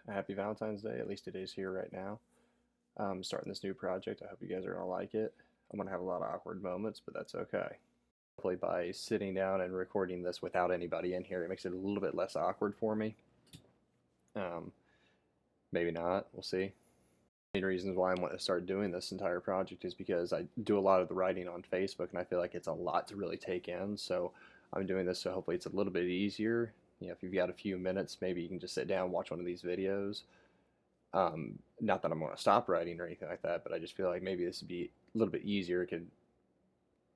Happy Valentine's Day. At least it is here right now. I'm starting this new project. I hope you guys are going to like it. I'm going to have a lot of awkward moments, but that's okay. Hopefully, by sitting down and recording this without anybody in here, it makes it a little bit less awkward for me. Um, Maybe not. We'll see. Main reasons why I want to start doing this entire project is because I do a lot of the writing on Facebook, and I feel like it's a lot to really take in. So I'm doing this so hopefully it's a little bit easier. If you've got a few minutes, maybe you can just sit down, watch one of these videos. Not that I'm going to stop writing or anything like that, but I just feel like maybe this would be a little bit easier. It could,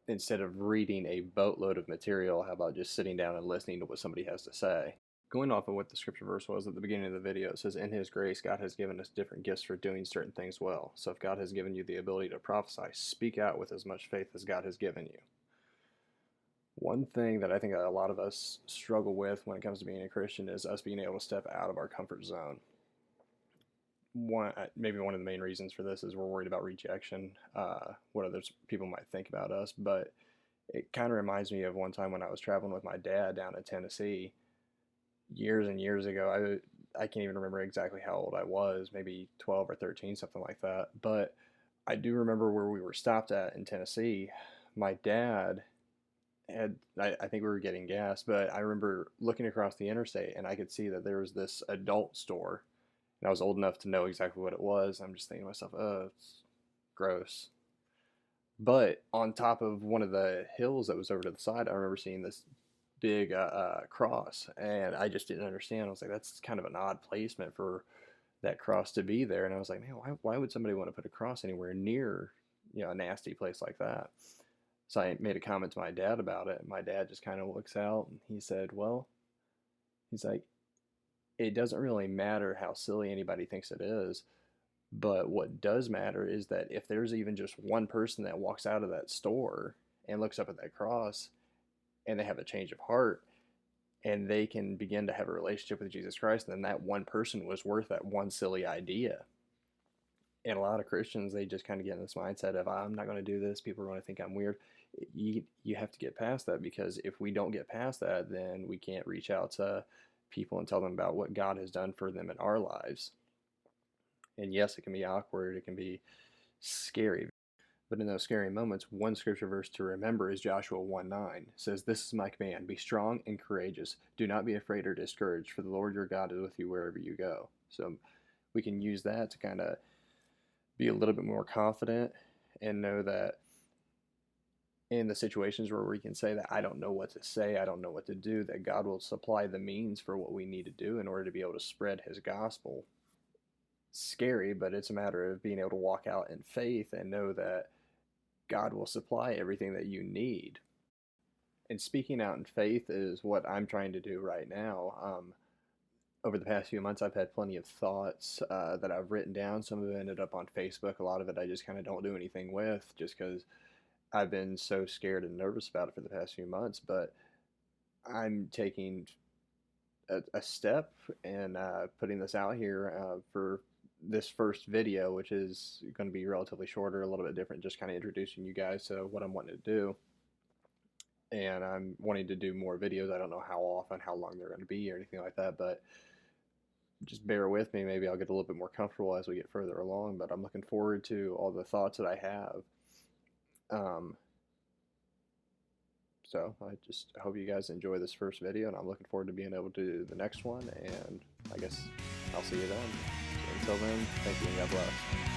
instead of reading a boatload of material, how about just sitting down and listening to what somebody has to say? Going off of what the scripture verse was at the beginning of the video, it says, "In His grace, God has given us different gifts for doing certain things well." So if God has given you the ability to prophesy, speak out with as much faith as God has given you. One thing that I think a lot of us struggle with when it comes to being a Christian is us being able to step out of our comfort zone. Maybe one of the main reasons for this is we're worried about rejection, what other people might think about us. But it kind of reminds me of one time when I was traveling with my dad down in Tennessee years and years ago. I can't even remember exactly how old I was, maybe 12 or 13, something like that. But I do remember where we were stopped at in Tennessee. My dad I think we were getting gas, but I remember looking across the interstate and I could see that there was this adult store. And I was old enough to know exactly what it was. I'm just thinking to myself, oh, it's gross. But on top of one of the hills that was over to the side, I remember seeing this big cross, and I just didn't understand. I was like, that's kind of an odd placement for that cross to be there. And I was like, man, why would somebody want to put a cross anywhere near, a nasty place like that? So I made a comment to my dad about it. And my dad just kind of looks out and he said, well, he's like, it doesn't really matter how silly anybody thinks it is. But what does matter is that if there's even just one person that walks out of that store and looks up at that cross and they have a change of heart and they can begin to have a relationship with Jesus Christ, then that one person was worth that one silly idea. And a lot of Christians, they just kind of get in this mindset of, I'm not going to do this. People are going to think I'm weird. You have to get past that, because if we don't get past that, then we can't reach out to people and tell them about what God has done for them in our lives. And yes, it can be awkward. It can be scary. But in those scary moments, one scripture verse to remember is Joshua 1:9. It says, "This is my command. Be strong and courageous. Do not be afraid or discouraged, for the Lord your God is with you wherever you go." So we can use that to kind of be a little bit more confident and know that in the situations where we can say that I don't know what to say, I don't know what to do, that God will supply the means for what we need to do in order to be able to spread His gospel. Scary, but it's a matter of being able to walk out in faith and know that God will supply everything that you need. And speaking out in faith is what I'm trying to do right now. Over the past few months, I've had plenty of thoughts that I've written down. Some of it ended up on Facebook. A lot of it I just kind of don't do anything with, just because I've been so scared and nervous about it for the past few months. But I'm taking a step and putting this out here for this first video, which is going to be relatively shorter, a little bit different, just kind of introducing you guys to what I'm wanting to do. And I'm wanting to do more videos. I don't know how often, how long they're going to be or anything like that, but just bear with me. Maybe I'll get a little bit more comfortable as we get further along, but I'm looking forward to all the thoughts that I have. So I hope you guys enjoy this first video, and I'm looking forward to being able to do the next one, and I guess I'll see you then. So until then, thank you and God bless.